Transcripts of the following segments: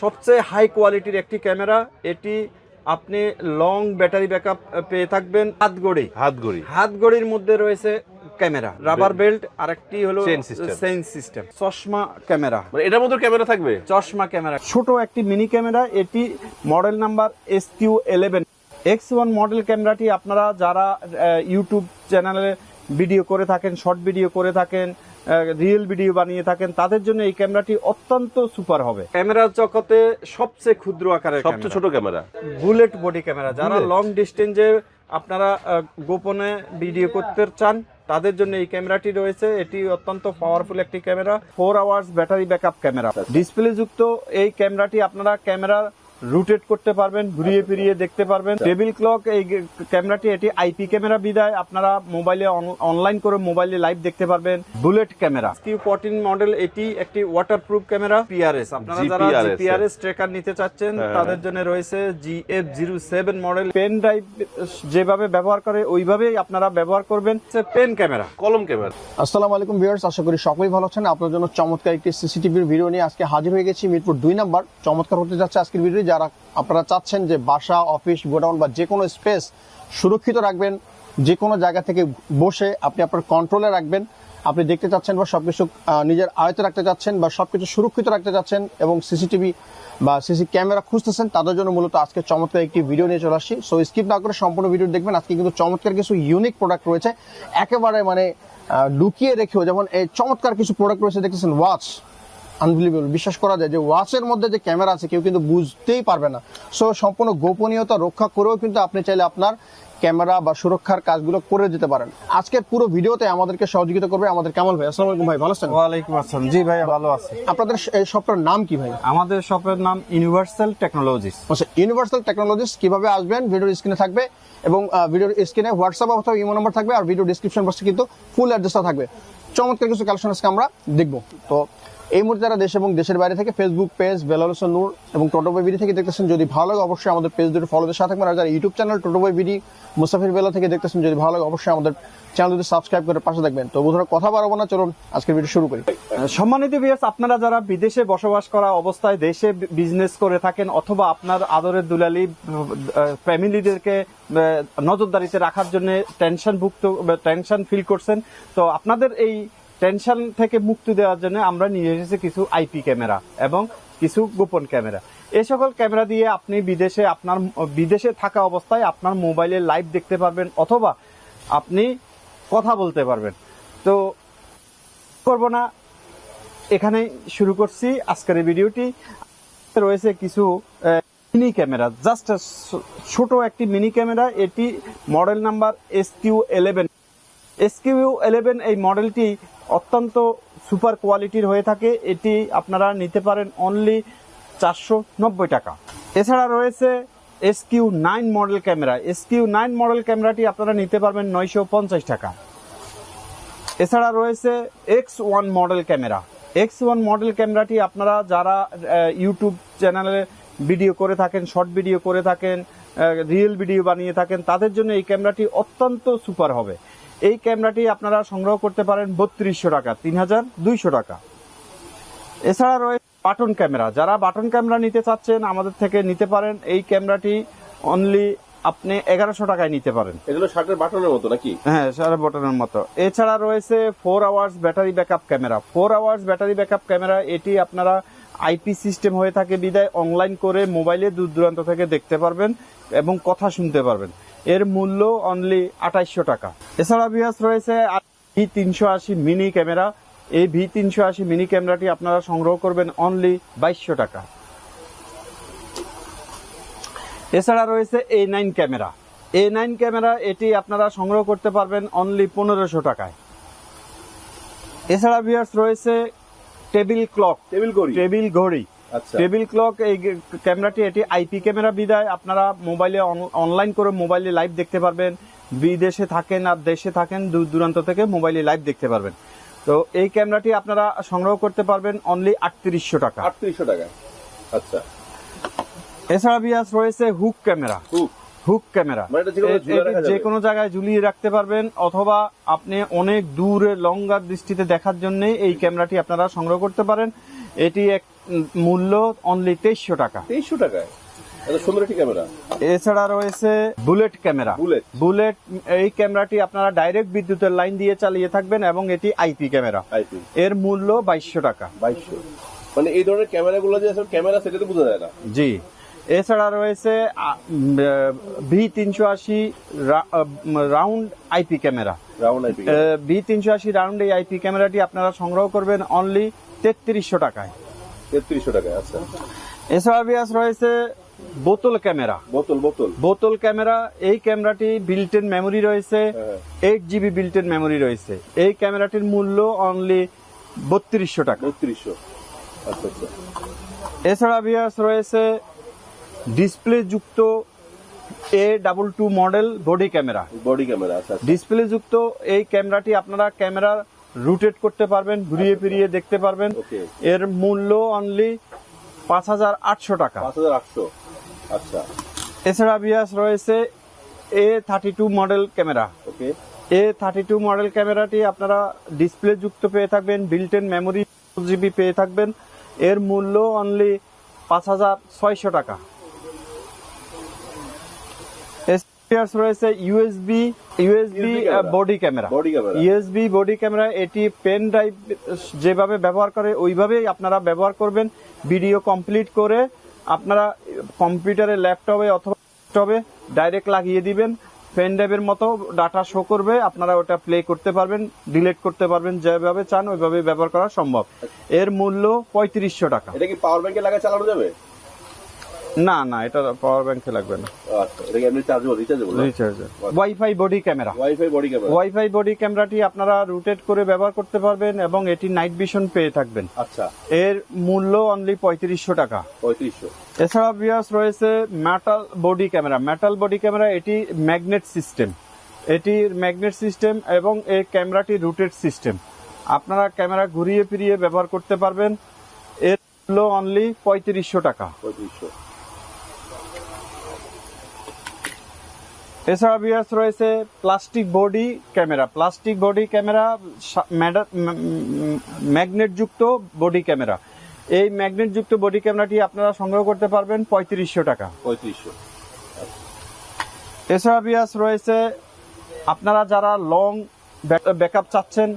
সবচেয়ে হাই কোয়ালিটির একটি ক্যামেরা। এটি আপনি লং ব্যাটারি ব্যাকআপ পেয়ে থাকবেন। হাতঘড়ির মধ্যে রয়েছে ক্যামেরা, রাবার বেল্ট, আরেকটি হলো চেইন সিস্টেম, চশমা ক্যামেরা। মানে এটার মধ্যে ক্যামেরা থাকবে, চশমা ক্যামেরা, ছোট একটি মিনি ক্যামেরা। এটি model number SQ11 X1 model ক্যামেরাটি আপনারা যারা ইউটিউব চ্যানেলে ভিডিও করে থাকেন, শর্ট ভিডিও করে থাকেন, রিয়েল ভিডিও বানিয়ে থাকেন, তাদের জন্য এই ক্যামেরাটি অত্যন্ত সুপার হবে। ক্যামেরার জগতে সবচেয়ে ক্ষুদ্র আকারের, সবচেয়ে ছোট ক্যামেরা, বুলেট বডি ক্যামেরা। যারা লং ডিস্টেন্সে আপনারা গোপনে ভিডিও করতে চান, তাদের জন্য এই ক্যামেরাটি রয়েছে। এটি অত্যন্ত পাওয়ারফুল একটি camera, 4 hours battery backup camera. Display যুক্ত এই ক্যামেরাটি আপনারা ক্যামেরা রোটেট করতে পারবেন, ঘুরিয়ে ফিরিয়ে দেখতে পারবেন। টেবিল ক্লক এই ক্যামেরাটি, এটি আইপি ক্যামেরা বিদায় আপনারা মোবাইলে অনলাইন করে মোবাইলে লাইভ দেখতে পারবেন। বুলেট ক্যামেরা SQ14 মডেল, এটি একটি ওয়াটারপ্রুফ ক্যামেরা। PRS, আপনারা যারা PRS ট্র্যাকার নিতে চাচ্ছেন তাদের জন্য রয়েছে GF07 মডেল। পেন ড্রাইভ যেভাবে ব্যবহার করে ওইভাবেই আপনারা ব্যবহার করবেন। পেন ক্যামেরা, কলম ক্যামেরা। আসসালামু আলাইকুম ভিউয়ার্স, আশা করি সকলেই ভালো আছেন। আপনার জন্য চমৎকার একটি সিসিটিভির ভিডিও নিয়ে আজকে হাজির হয়ে গেছি। মিরপুর 2 নাম্বার চমৎকার হতে যাচ্ছে আজকের ভিডিও। যারা আপনারা চাচ্ছেন যে বাসা, অফিস, গোডাউন বা যে কোনো স্পেস সুরক্ষিত রাখবেন, যে কোনো জায়গা থেকে বসে আপনি আপনার কন্ট্রোলে রাখবেন, আপনি দেখতে চাচ্ছেন বা সবকিছু নিজের আয়ত্তে রাখতে চাচ্ছেন বা সবকিছু সুরক্ষিত রাখতে চাচ্ছেন এবং সিসিটিভি বা সিসি ক্যামেরা খুঁজতেছেন, তাদের জন্য মূলত আজকে চমৎকার একটি ভিডিও নিয়ে চলে আসছি। সো স্কিপ না করে সম্পূর্ণ ভিডিও দেখবেন। আজকে কিন্তু চমৎকার কিছু ইউনিক প্রোডাক্ট রয়েছে, একেবারে মানে লুকিয়ে রেখেও। যেমন এই চমৎকার কিছু প্রোডাক্ট রয়েছে, দেখতেছেন ওয়াচ, আনবিলিভেবল, বিশ্বাস করা যায় যে ওয়াচের মধ্যে যে ক্যামেরা আছে কেউ কিন্তু বুঝতেই পারবে না। সো সম্পূর্ণ গোপনীয়তা রক্ষা করেও কিন্তু আপনি চাইলে আপনার ক্যামেরা বা সুরক্ষার কাজগুলো করে যেতে পারেন। আজকের পুরো ভিডিওতে আমাদেরকে সহযোগিতা করবে আমাদের কামাল ভাই। আসসালামু আলাইকুম ভাই, ভালো আছেন? ওয়ালাইকুম আসসালাম। জি ভাই, ভালো আছি। আপনাদের এই শপটার নাম কি ভাই? আমাদের শপের নাম ইউনিভার্সাল টেকনোলজিস। আচ্ছা, ইউনিভার্সাল টেকনোলজিস। কিভাবে আসবেন ভিডিওর স্ক্রিনে থাকবে এবং ভিডিওর স্ক্রিনে হোয়াটসঅ্যাপ অথবা ইমো নাম্বার থাকবে, আর ভিডিও ডেসক্রিপশন বক্সে কিন্তু ফুল অ্যাড্রেসটা থাকবে। চমৎকার কিছু কালেকশন আজকে আমরা দেখবো। তো এই মুহূর্তে যারা দেশ এবং দেশের বাইরে থেকে ফেসবুক পেজ বেলাল হোসেন নূর এবং টোটো বই বিডি থেকে দেখতেছেন, যদি ভালো লাগে অবশ্যই আমাদের পেজ দুটো ফলো দিয়ে সাথে থাকবেন। আর যারা ইউটিউব চ্যানেল টোটো বই বিডি মুসাফির বেলা থেকে দেখতেছেন, যদি ভালো লাগে অবশ্যই আমাদের চ্যানেল দুটো সাবস্ক্রাইব করে পাশে থাকবেন। তো বন্ধুরা কথা বাড়াবো না, চলুন আজকের ভিডিও শুরু করি। সম্মানিত ভিউয়ার্স, আপনারা যারা বিদেশে বসবাস করা অবস্থায় দেশে বিজনেস করে থাকেন অথবা আপনার আদরের দুলালি ফ্যামিলিদেরকে নজরদারিতে রাখার জন্য টেনশন ফিল করছেন, তো আপনাদের এই টেনশন থেকে মুক্তি দেওয়ার জন্য আমরা নিয়ে এসেছি কিছু আইপি ক্যামেরা এবং কিছু গোপন ক্যামেরা। এই সকল ক্যামেরা দিয়ে আপনি বিদেশে থাকা অবস্থায় আপনার মোবাইলে লাইভ দেখতে পারবেন অথবা আপনি কথা বলতে পারবেন। তো করব না, এখানে শুরু করছি আজকের এই ভিডিওটি। রয়েছে কিছু মিনি ক্যামেরা, জাস্ট ছোট একটি মিনি ক্যামেরা। এটি মডেল নাম্বার SQ11 এই মডেলটি অত্যন্ত সুপার কোয়ালিটির হয়ে থাকে। এটি আপনারা নিতে পারেন অনলি 490 টাকা। এছাড়া রয়েছে SQ9 model camera. SQ9 model ক্যামেরাটি আপনারা নিতে পারবেন 950 টাকা। এছাড়া রয়েছে X1 model camera. X1 model ক্যামেরাটি আপনারা যারা ইউটিউব চ্যানেলে ভিডিও করে থাকেন, শর্ট ভিডিও করে থাকেন, রিয়েল ভিডিও বানিয়ে থাকেন, তাদের জন্য এই ক্যামেরাটি অত্যন্ত সুপার হবে। এই ক্যামেরাটি আপনারা সংগ্রহ করতে পারেন 3200 টাকা, 3200 টাকা। এছাড়া রয়েছে বাটন ক্যামেরা। যারা বাটন ক্যামেরা নিতে চাচ্ছেন আমাদের থেকে নিতে পারেন। এই ক্যামেরাটি অনলি আপনি 1100 টাকায় নিতে পারেন। এগুলো শার্টের বাটনের মতো নাকি? হ্যাঁ, শার্টের বাটনের মতো। এছাড়া রয়েছে 4 hours battery backup camera. 4 hours battery backup camera, এটি আপনারা আইপি সিস্টেম হয়ে থাকে বিদায় অনলাইন করে মোবাইলে দূর দূরান্ত থেকে দেখতে পারবেন এবং কথা শুনতে পারবেন। এর মূল্য অনলি 2800 টাকা। এছাড়া ভিউয়ার্স রয়েছে V380 মিনি ক্যামেরা। এই V380 মিনি ক্যামেরাটি আপনারা সংগ্রহ করবেন অনলি 2200 টাকা। এছাড়া রয়েছে A9 ক্যামেরা। A9 ক্যামেরা, এটি আপনারা সংগ্রহ করতে পারবেন অনলি 1500 টাকায়। এছাড়া ভিউয়ার্স রয়েছে টেবিল ঘড়ি। টেবিল ক্লক এই ক্যামেরাটি, এটি আইপি ক্যামেরা বিদায় আপনারা মোবাইলে অনলাইন করে মোবাইলে লাইভ দেখতে পারবেন। বিদেশে থাকেন আর দেশে থাকেন, দূর দূরান্ত থেকে মোবাইলে লাইভ দেখতে পারবেন। তো এই ক্যামেরাটি আপনারা সংগ্রহ করতে পারবেন অনলি 3800 টাকা। 3800 টাকা, আচ্ছা। এছাড়া ভিউয়ার্স রয়েছে হুক ক্যামেরা। হুক ক্যামেরা, যে কোনো জায়গায় ঝুলিয়ে রাখতে পারবেন অথবা আপনি অনেক দূরে লঙ্গার দৃষ্টিতে দেখার জন্য এই ক্যামেরাটি আপনারা সংগ্রহ করতে পারেন। এটি মূল্য অনলি 2300 টাকা। 2300 টাকায় এত সুন্দর একটি ক্যামেরা। এছাড়া রয়েছে বুলেট ক্যামেরা। বুলেট এই ক্যামেরাটি আপনারা ডাইরেক্ট বিদ্যুতের লাইন দিয়ে চালিয়ে থাকবেন এবং এটি আইপি ক্যামেরা। এর মূল্য 2200 টাকা। 2200, মানে এই ধরনের ক্যামেরাগুলো যে আসলে ক্যামেরা সেটা তো বোঝা যায় না। জি। এছাড়া রয়েছে V380 round IP camera. V380 round এই আইপি ক্যামেরাটি আপনারা সংগ্রহ করবেন অনলি 3300 টাকায়। 3300 টাকায়, আচ্ছা। এছাড়া বিয়াস রয়েছে বোতল ক্যামেরা। বোতল ক্যামেরা, এই ক্যামেরাটি বিল্ট ইন মেমোরি রয়েছে, 8GB বিল্ট ইন মেমোরি রয়েছে। এই ক্যামেরাটির মূল্য অনলি 3200 টাকা। 3200, আচ্ছা আচ্ছা। এছাড়া বিয়াস রয়েছে ডিসপ্লে যুক্ত A22 মডেল বডি ক্যামেরা। আচ্ছা। ডিসপ্লে যুক্ত এই ক্যামেরাটি আপনারা ক্যামেরা রোটেট করতে পারবেন, ঘুরিয়ে ফিরিয়ে দেখতে পারবেন। এর মূল্য অনলি 5800 টাকা। 5800, আচ্ছা। এছাড়া বিয়াস রয়েছে A32 model camera. A32 model ক্যামেরাটি আপনারা ডিসপ্লে যুক্ত পেয়ে থাকবেন, বিল্ট ইন মেমোরি 4GB পেয়ে থাকবেন। এর মূল্য অনলি 5600 টাকা। রয়েছে USB body camera. USB body camera, এটি পেন ড্রাইভ যেভাবে ব্যবহার করে ওইভাবেই আপনারা ব্যবহার করবেন। ভিডিও কমপ্লিট করে আপনারা কম্পিউটারে, ল্যাপটপে অথবা ডেস্কটপে ডাইরেক্ট লাগিয়ে দিবেন। পেন ড্রাইভের মতো ডাটা শো করবে, আপনারা ওটা প্লে করতে পারবেন, ডিলিট করতে পারবেন, যেভাবে চান ওইভাবে ব্যবহার করা সম্ভব। এর মূল্য 3500 টাকা। এটা কি পাওয়ার ব্যাংকে লাগায় চালানো যাবে? না না, এটা পাওয়ার ব্যাংকে লাগবে না। আচ্ছা, এটা কি এমনি rechargeable? Wifi body camera. Wifi body ক্যামেরাটি আপনারা রোটেট করে ব্যবহার করতে পারবেন এবং এটি নাইট ভিশন পেয়ে থাকবেন। আচ্ছা। এর মূল্য অনলি 3500 টাকা। 3500। এছাড়া বিয়াস রয়েছে metal body camera. Metal body camera, এটি ম্যাগনেট সিস্টেম। এটির ম্যাগনেট সিস্টেম এবং এই ক্যামেরাটি রোটেট সিস্টেম। আপনারা ক্যামেরা ঘুরিয়ে ফিরিয়ে ব্যবহার করতে পারবেন। এর মূল্য অনলি 3500 টাকা। 3500। এছাড়া বিয়াস রয়েছে plastic body camera. Plastic body camera magnet যুক্ত বডি ক্যামেরা। এই ম্যাগনেট যুক্ত বডি ক্যামেরাটি আপনারা সংগ্রহ করতে পারবেন 3500 টাকা। 3500। এছাড়া বিয়াস রয়েছে আপনারা যারা লং ব্যাকআপ চাচ্ছেন,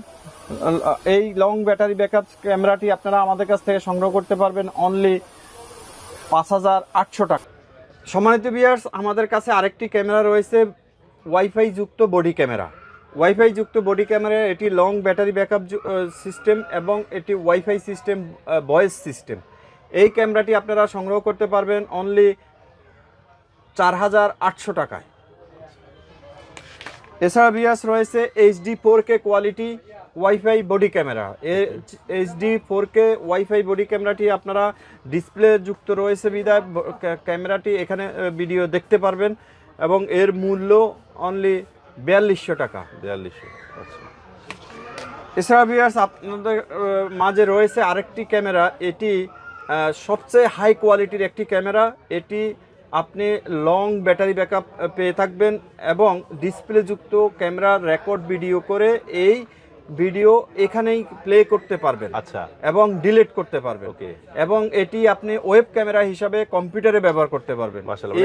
এই লং ব্যাটারি ব্যাকআপ ক্যামেরাটি আপনারা আমাদের কাছ থেকে সংগ্রহ করতে পারবেন অনলি 5800 টাকা। সম্মানিত ভিউয়ার্স, আমাদের কাছে আরেকটি ক্যামেরা রয়েছে ওয়াইফাই যুক্ত বডি ক্যামেরা। ওয়াইফাই যুক্ত বডি ক্যামেরা, এটি লং ব্যাটারি ব্যাকআপ সিস্টেম এবং এটি ওয়াইফাই সিস্টেম, ভয়েস সিস্টেম। এই ক্যামেরাটি আপনারা সংগ্রহ করতে পারবেন অনলি 4800 টাকায়। এছাড়া ভিউয়ার্স রয়েছে HD 4K quality wifi body camera. HD 4K wifi body ক্যামেরাটি আপনারা ডিসপ্লে যুক্ত রয়েছে বিধায় ক্যামেরাটি এখানে ভিডিও দেখতে পারবেন এবং এর মূল্য অনলি 4200 টাকা। 4200, আচ্ছা। এছাড়া ভিউয়ার্স আপনাদের মাঝে রয়েছে আরেকটি ক্যামেরা। এটি সবচেয়ে হাই কোয়ালিটির একটি ক্যামেরা। এটি আপনি লং ব্যাটারি ব্যাকআপ পেয়ে থাকবেন এবং ডিসপ্লে যুক্ত ক্যামেরা রেকর্ড ভিডিও করে এই ভিডিও এখানেই প্লে করতে পারবেন। আচ্ছা। এবং ডিলিট করতে পারবেন। এবং এটি আপনি ওয়েব ক্যামেরা হিসাবে কম্পিউটারে ব্যবহার করতে পারবেন। মাশাআল্লাহ,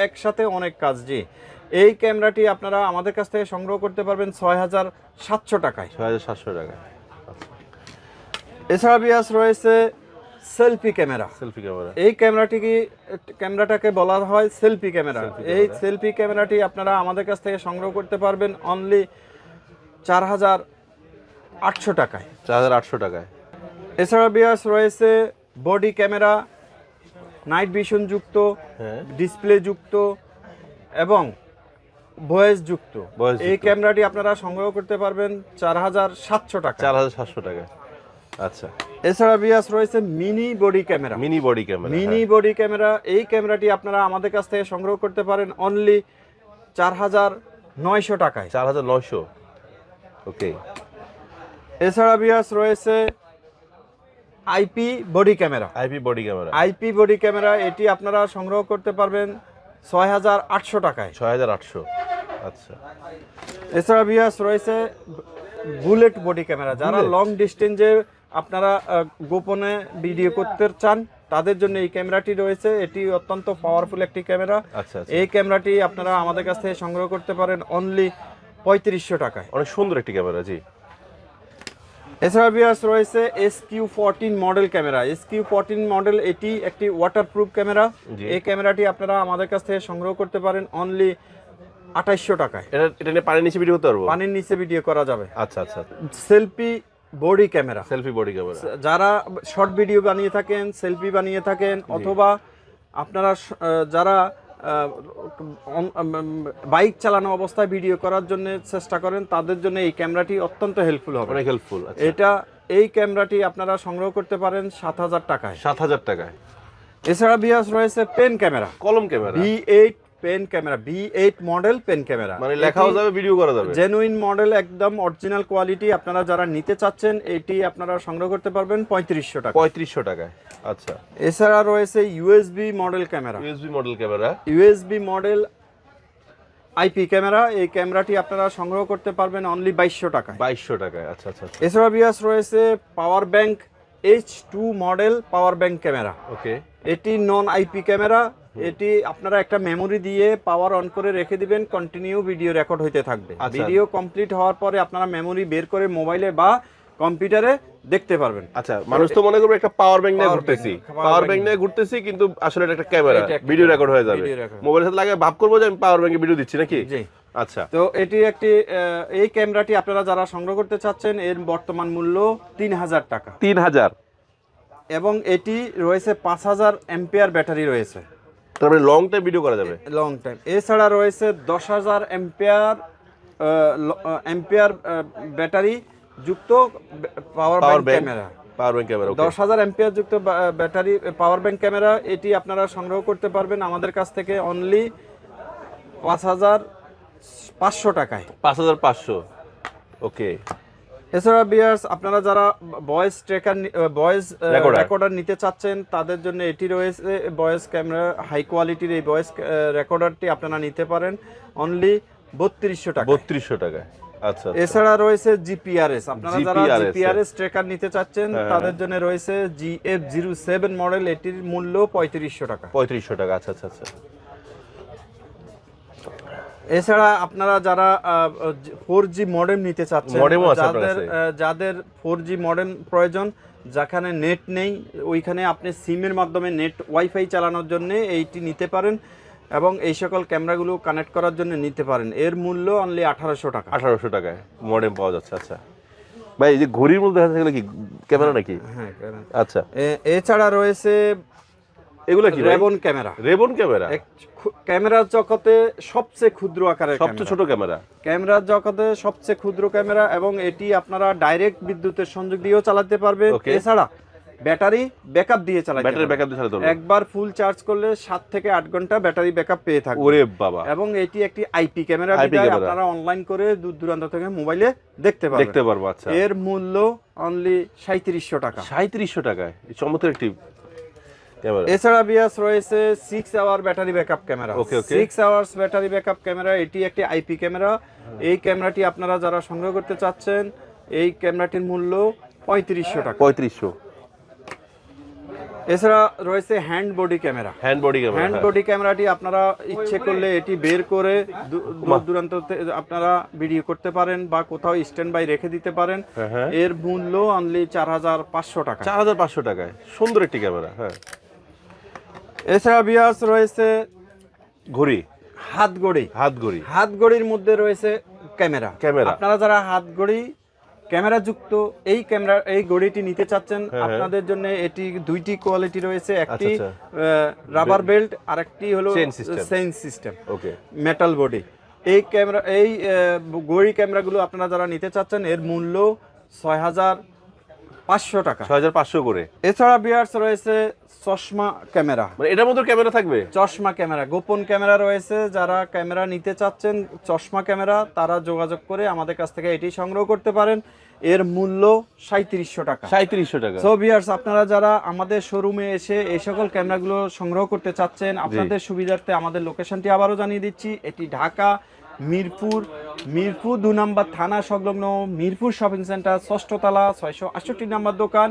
একসাথে অনেক কাজ। জি, এই ক্যামেরাটি আপনারা আমাদের কাছ থেকে সংগ্রহ করতে পারবেন 6700 টাকায়। 6700 টাকায়। এছাড়া বিয়াস রয়েছে সেলফি ক্যামেরা। এই ক্যামেরাটাকে বলা হয় সেলফি ক্যামেরা। এই সেলফি ক্যামেরাটি আপনারা আমাদের কাছ থেকে সংগ্রহ করতে পারবেন অনলি 4800 টাকায়। 4800 টাকায়। এছাড়া বিয়াস রয়েছে বডি ক্যামেরা, নাইট ভিশন যুক্ত, ডিসপ্লে যুক্ত এবং ভয়েস যুক্ত। এই ক্যামেরাটি আপনারা সংগ্রহ করতে পারবেন 4700 টাকা। 4700 টাকায়, আচ্ছা। এছাড়া বিয়াস রয়েছে mini body camera. Mini body camera, এই ক্যামেরাটি আপনারা আমাদের কাছ থেকে সংগ্রহ করতে পারেন অনলি 4900 টাকায়। 4900, ওকে। এছাড়া বিয়াস রয়েছে IP body camera. IP body camera, এটি আপনারা সংগ্রহ করতে পারবেন 6800 টাকায়। 6800, আচ্ছা। এছাড়া বিয়াস রয়েছে বুলেট বডি ক্যামেরা। যারা লং ডিস্টেন্সে আপনারা গোপনে ভিডিও করতে চান তাদের জন্য এই ক্যামেরাটি রয়েছে। এটি অত্যন্ত পাওয়ারফুল একটি ক্যামেরা। আচ্ছা আচ্ছা, এই ক্যামেরাটি আপনারা আমাদের কাছ থেকে সংগ্রহ করতে পারেন অনলি 3500 টাকায়। অনেক সুন্দর একটি ক্যামেরা। জি, এছাড়া ভিউয়ার্স রয়েছে SQ14 model camera. SQ14 model এটি একটি ওয়াটারপ্রুফ ক্যামেরা। জি। এই ক্যামেরাটি আপনারা আমাদের কাছ থেকে সংগ্রহ করতে পারেন অনলি 2800 টাকায়। এটা নিয়ে পানির নিচে ভিডিও করতে পারবো? পানির নিচে ভিডিও করা যাবে। আচ্ছা আচ্ছা, selfie body camera, selfie body camera. যারা শর্ট ভিডিও বানিয়ে থাকেন, সেলফি বানিয়ে থাকেন, অথবা আপনারা যারা বাইক চালানো অবস্থায় ভিডিও করার জন্য চেষ্টা করেন তাদের জন্য এই ক্যামেরাটি অত্যন্ত হেল্পফুল হবে। অনেক হেল্পফুল। এই ক্যামেরাটি আপনারা সংগ্রহ করতে পারেন 7000 টাকায়। 7000 টাকায়। এছাড়া বিয়াস রয়েছে পেন ক্যামেরা, কলম camera, V8 pen camera, V8 model pen camera. মানে লেখাও যাবে, ভিডিও করা যাবে। জেনুইন মডেল, একদম অরিজিনাল কোয়ালিটি। আপনারা যারা নিতে চাচ্ছেন এটি আপনারা সংগ্রহ করতে পারবেন 3500 টাকা। 3500 টাকায়। আচ্ছা, এছাড়া রয়েছে USB model camera, USB model camera, USB model IP camera. এই ক্যামেরাটি আপনারা সংগ্রহ করতে পারবেন অনলি 2200 টাকায়। 2200 টাকায়। আচ্ছা আচ্ছা, এছাড়া বিয়াস রয়েছে power bank H2 model power bank camera. Okay, এটি নন আইপি ক্যামেরা। এটি আপনারা একটা মেমোরি দিয়ে পাওয়ার অন করে রেখে দিবেন, কন্টিনিউ ভিডিও রেকর্ড হইতে থাকবে। আচ্ছা। ভিডিও কমপ্লিট হওয়ার পরে আপনারা মেমোরি বের করে মোবাইলে বা কম্পিউটারে দেখতে পারবেন। আচ্ছা, মানুষ তো মনে করবে একটা পাওয়ার ব্যাংক নিয়ে Power ঘুরতেছি, bank, power পাওয়ার bank ব্যাংক নিয়ে ঘুরতেছি, কিন্তু আসলে এটা একটা ক্যামেরা, এটা একটা ভিডিও camera, রেকর্ড হয়ে যাবে। video record। মোবাইলের সাথে লাগে ভাব করবো যে আমি পাওয়ার ব্যাংকে ভিডিও দিচ্ছি নাকি? জি। আচ্ছা, তো এটি একটি এই ক্যামেরাটি আপনারা যারা সংগ্রহ করতে চাচ্ছেন এর বর্তমান মূল্য 3000 টাকা 3000। এবং এটি রয়েছে 5000 এম্পিয়ার ব্যাটারি রয়েছে, তারপরে লং টাইম ভিডিও করা যাবে। Long time. এছাড়া রয়েছে 10000 এম্পিয়ার ব্যাটারি যুক্ত পাওয়ার ব্যাংক ক্যামেরা। পাওয়ার ব্যাংক ক্যামেরা, 10000 এম্পিয়ার যুক্ত ব্যাটারি পাওয়ার ব্যাংক ক্যামেরা। এটি আপনারা সংগ্রহ করতে পারবেন আমাদের কাছ থেকে অনলি 5500 টাকায়। 5500। ওকে। এছাড়া বিয়ার্স আপনারা যারা voice tracker, voice Recorder। Recorder নিতে চাচ্ছেন তাদের জন্য এটি রয়েছে ভয়েস ক্যামেরা, হাই কোয়ালিটির এই ভয়েস রেকর্ডারটি আপনারা নিতে পারেন অনলি 3200 টাকা। 3200 টাকায়। আচ্ছা, এছাড়া রয়েছে জিপিআরএস, আপনারা যারা GPRS জিপিআরএস ট্র্যাকার নিতে চাচ্ছেন তাদের জন্য রয়েছে GF07 মডেল। এটির মূল্য 3500 টাকা। 3500 টাকা। আচ্ছা আচ্ছা আচ্ছা। এছাড়া আপনারা যারা 4G মডেম নিতে চাচ্ছেন, মডেমও আছে আপনার কাছে? যাদের 4G মডেম প্রয়োজন, যেখানে নেট নেই ওইখানে আপনি সিমের মাধ্যমে নেট ওয়াইফাই চালানোর জন্য এইটি নিতে পারেন এবং এই সকল ক্যামেরাগুলো কানেক্ট করার জন্য নিতে পারেন। এর মূল্য অনলি 1800 টাকা। 1800 টাকায় মডেম পাওয়া যাচ্ছে। আচ্ছা ভাই, এই যে ঘড়ির মধ্যে দেখা যাচ্ছে কি ক্যামেরা নাকি? হ্যাঁ। আচ্ছা, এছাড়া রয়েছে এগুলো কি? রেবন ক্যামেরা। রেবন ক্যামেরা, ক্যামেরার জগতে সবচেয়ে ক্ষুদ্র আকারের সবচেয়ে ছোট ক্যামেরা। ক্যামেরার জগতে সবচেয়ে ক্ষুদ্র ক্যামেরা এবং এটি আপনারা ডাইরেক্ট বিদ্যুতের সংযোগ দিয়েও চালাতে পারবেন। Okay. এছাড়া ব্যাটারি ব্যাকআপ দিয়ে চালাতে ব্যাটারি পারবেন। ব্যাকআপ দিয়ে চালাতে পারবো। একবার ফুল চার্জ করলে 7 থেকে 8 ঘন্টা ব্যাটারি ব্যাকআপ পেয়ে থাকবে। ওরে বাবা। এবং এটি একটি আইপি ক্যামেরা, IP ক্যামেরা। আপনারা অনলাইন করে দূর দূরান্ত থেকে মোবাইলে দেখতে পারবো। আচ্ছা, এর মূল্য অনলি 3700 টাকা। 3700 টাকায় এই চমৎকার একটি ক্যামেরা। এছাড়া বিয়াস রয়েছে 6 hour battery backup camera. Okay, okay. 6 hours battery backup camera, এটি একটি আইপি ক্যামেরা। এই ক্যামেরাটি আপনারা যারা সংগ্রহ করতে চাচ্ছেন এই ক্যামেরাটির মূল্য 3500 টাকা। 3500। এছাড়া রয়েছে hand body camera. Hand body camera. Hand body ক্যামেরাটি আপনারা ইচ্ছে করলে এটি বের করে দূর দূরান্ত আপনারা ভিডিও করতে পারেন বা কোথাও স্ট্যান্ড বাই রেখে দিতে পারেন। হ্যাঁ। এর মূল্য অনলি 4500 টাকা। 4500 টাকায় সুন্দর একটি ক্যামেরা। হ্যাঁ। এছাড়া বিয়াস রয়েছে ঘড়ি, হাত ঘড়ি। হাত ঘড়ির মধ্যে রয়েছে ক্যামেরা। আপনারা যারা হাত ঘড়ি ক্যামেরা যুক্ত এই ঘড়িটি নিতে চাচ্ছেন, আপনাদের জন্য এটি দুইটি কোয়ালিটি রয়েছে, একটি রাবার বেল্ট আর একটি হলো চেইন সিস্টেম। ওকে, মেটাল বডি। এই ঘড়ি ক্যামেরাগুলো আপনারা যারা নিতে চাচ্ছেন এর মূল্য 6500 টাকা। 6500 করে। এছাড়া বিয়ার্স রয়েছে চশমা ক্যামেরা। মানে এটার মধ্যে ক্যামেরা থাকবে? চশমা ক্যামেরা, গোপন ক্যামেরা রয়েছে। যারা ক্যামেরা নিতে চাচ্ছেন চশমা ক্যামেরা, তারা যোগাযোগ করে আমাদের কাছ থেকে এটি সংগ্রহ করতে পারেন। এর মূল্য 3700 টাকা। 3700 টাকা। সো ভিউয়ার্স, আপনারা যারা আমাদের শোরুমে এসে এই সকল ক্যামেরাগুলো সংগ্রহ করতে চাচ্ছেন, আপনাদের সুবিধার্থে আমাদের লোকেশনটি আবারও জানিয়ে দিচ্ছি। এটি ঢাকা মিরপুর মিরপুর 2 নম্বর থানা সংলগ্ন মিরপুর শপিং সেন্টার 6ষ্ঠ তলা 668 নম্বর দোকান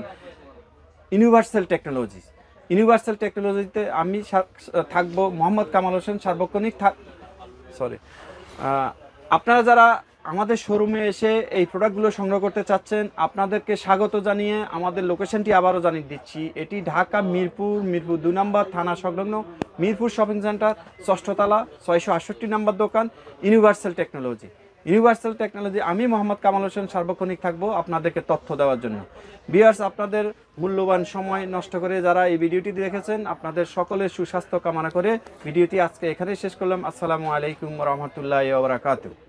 ইউনিভার্সাল টেকনোলজি। ইউনিভার্সাল টেকনোলজিতে আমি থাকবো মোহাম্মদ কামাল হোসেন সার্বক্ষণিক আপনারা যারা আমাদের শোরুমে এসে এই প্রোডাক্টগুলো সংগ্রহ করতে চাচ্ছেন আপনাদেরকে স্বাগত জানিয়ে আমাদের লোকেশনটি আবারও জানিয়ে দিচ্ছি। এটি ঢাকা মিরপুর 2 নম্বর থানা সংলগ্ন মিরপুর শপিং সেন্টার 6ষ্ঠ তলা 668 নম্বর দোকান ইউনিভার্সাল টেকনোলজি। ইউনিভার্সাল টেকনোলজি আমি মোহাম্মদ কামাল হোসেন সার্বক্ষণিক থাকবো আপনাদেরকে তথ্য দেওয়ার জন্য। ভিউয়ার্স, আপনাদের মূল্যবান সময় নষ্ট করে যারা এই ভিডিওটি দেখেছেন আপনাদের সকলের সুস্বাস্থ্য কামনা করে ভিডিওটি আজকে এখানেই শেষ করলাম। আসসালামু আলাইকুম ওয়া রাহমাতুল্লাহি ওয়া বারাকাতুহু।